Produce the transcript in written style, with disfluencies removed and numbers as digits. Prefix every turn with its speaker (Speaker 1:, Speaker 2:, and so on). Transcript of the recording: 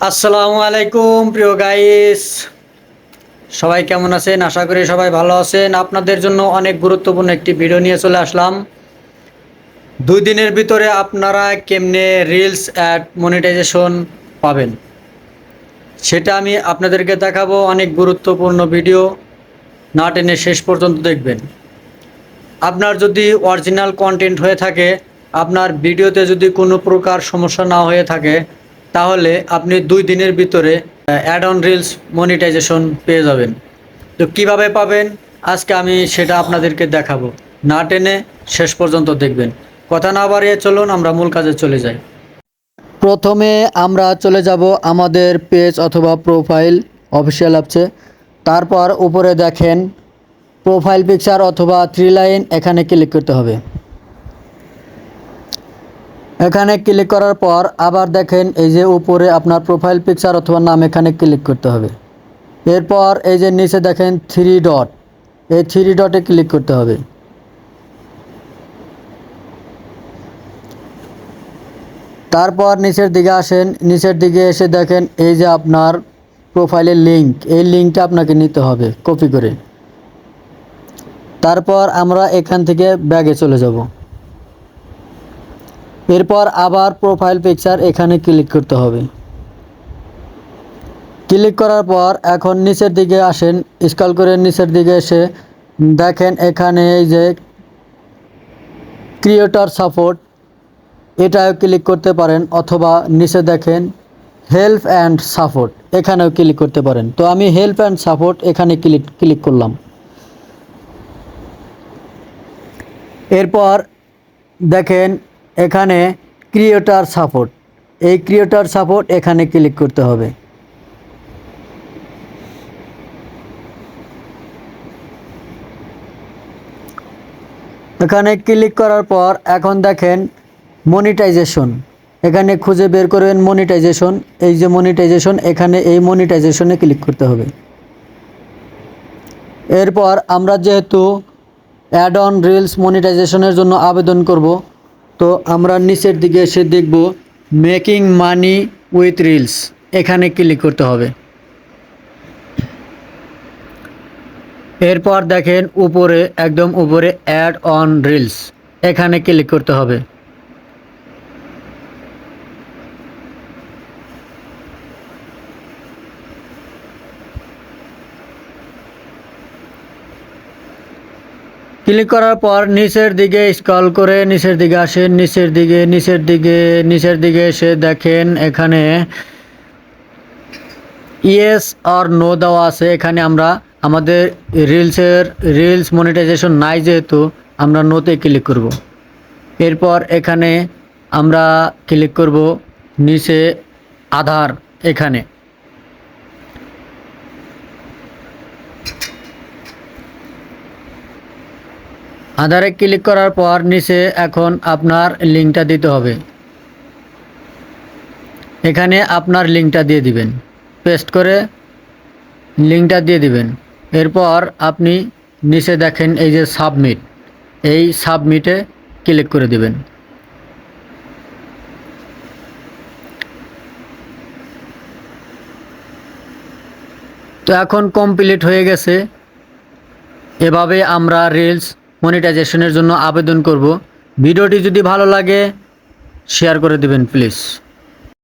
Speaker 1: আসসালামু আলাইকুম প্রিয় গাইস, সবাই কেমন আছেন? আশা করি সবাই ভালো আছেন। আপনাদের জন্য অনেক গুরুত্বপূর্ণ একটি ভিডিও নিয়ে চলে আসলাম। 2 দিনের ভিতরে আপনারা কেমনে রিলস অ্যাড মনিটাইজেশন পাবেন সেটা আমি আপনাদেরকে দেখাবো। অনেক গুরুত্বপূর্ণ ভিডিও, না টেনে শেষ পর্যন্ত দেখবেন। আপনার যদি অরিজিনাল কন্টেন্ট হয়ে থাকে, আপনার ভিডিওতে যদি কোনো প্রকার সমস্যা না হয়ে থাকে, তাহলে আপনি 2 দিনের ভিতরে অ্যাড অন রিলস মনিটাইজেশন পেয়ে যাবেন। তো কিভাবে পাবেন আজকে আমি সেটা আপনাদেরকে দেখাবো, না টেনে শেষ পর্যন্ত দেখবেন। কথা না বাড়িয়ে চলুন আমরা মূল কাজে চলে যাই। প্রথমে আমরা চলে যাব আমাদের পেজ অথবা প্রোফাইল অফিসিয়াল অ্যাপসে। তারপর উপরে দেখেন প্রোফাইল পিকচার অথবা 3 লাইন, এখানে ক্লিক করতে হবে। এখানে ক্লিক করার পর আবার দেখেন এই যে উপরে আপনার প্রোফাইল পিকচার অথবা নাম, এখানে ক্লিক করতে হবে। এরপর এই যে নিচে দেখেন 3 ডট, এই 3 ডটে ক্লিক করতে হবে। তারপর নিচের দিকে আসেন, নিচের দিকে এসে দেখেন এই যে আপনার প্রোফাইলের লিঙ্ক, এই লিঙ্কটা আপনাকে নিতে হবে কপি করে। তারপর আমরা এখান থেকে ব্যাগে চলে যাব। এরপর আবার প্রোফাইল পিকচার, এখানে ক্লিক করতে হবে। ক্লিক করার পর এখন নিচের দিকে আসেন, স্ক্রল করে নিচের দিকে এসে দেখেন এখানে এই যে ক্রিয়েটর সাপোর্ট, এটাও ক্লিক করতে পারেন, অথবা নিচে দেখেন হেল্প অ্যান্ড সাপোর্ট, এখানেও ক্লিক করতে পারেন। তো আমি হেল্প অ্যান্ড সাপোর্ট এখানে ক্লিক করলাম। এরপর দেখেন এখানে ক্রিয়েটর সাপোর্ট, এই ক্রিয়েটর সাপোর্ট এখানে ক্লিক করতে হবে। এখানে ক্লিক করার পর এখন দেখেন মনিটাইজেশন, এখানে খুঁজে বের করবেন মনিটাইজেশন। এই যে মনিটাইজেশন, এখানে এই মনিটাইজেশনে ক্লিক করতে হবে। এরপর আমরা যেহেতু অ্যাড অন রিলস মনিটাইজেশনের জন্য আবেদন করব, তো আমরা নিচের দিকে এসে দেখব মেকিং মানি উইথ রিলস, এখানে ক্লিক করতে হবে। এরপর দেখেন উপরে একদম উপরে অ্যাড অন রিলস, এখানে ক্লিক করতে হবে। ক্লিক করার পর নিচের দিকে স্ক্রল করে নিচের দিকে আসেন, নিচের দিকে এসে দেখেন এখানে ইয়েস অর নো দেওয়া আছে। এখানে আমরা আমাদের রিলস মনিটাইজেশন নাই যেহেতু আমরা নোতে ক্লিক করব। এরপর এখানে আমরা ক্লিক করব নিচে আধার, এখানে আধারে ক্লিক করার পর নিচে এখন আপনার লিঙ্কটা দিতে হবে। এখানে আপনার লিঙ্কটা দিয়ে দিবেন, পেস্ট করে লিঙ্কটা দিয়ে দিবেন। এরপর আপনি নিচে দেখেন এই যে সাবমিট, এই সাবমিটে ক্লিক করে দিবেন। তো এখন কমপ্লিট হয়ে গেছে। এভাবে আমরা রিলস মনিটাইজেশনের জন্য আবেদন করব। ভিডিওটি যদি ভালো লাগে শেয়ার করে দিবেন প্লিজ।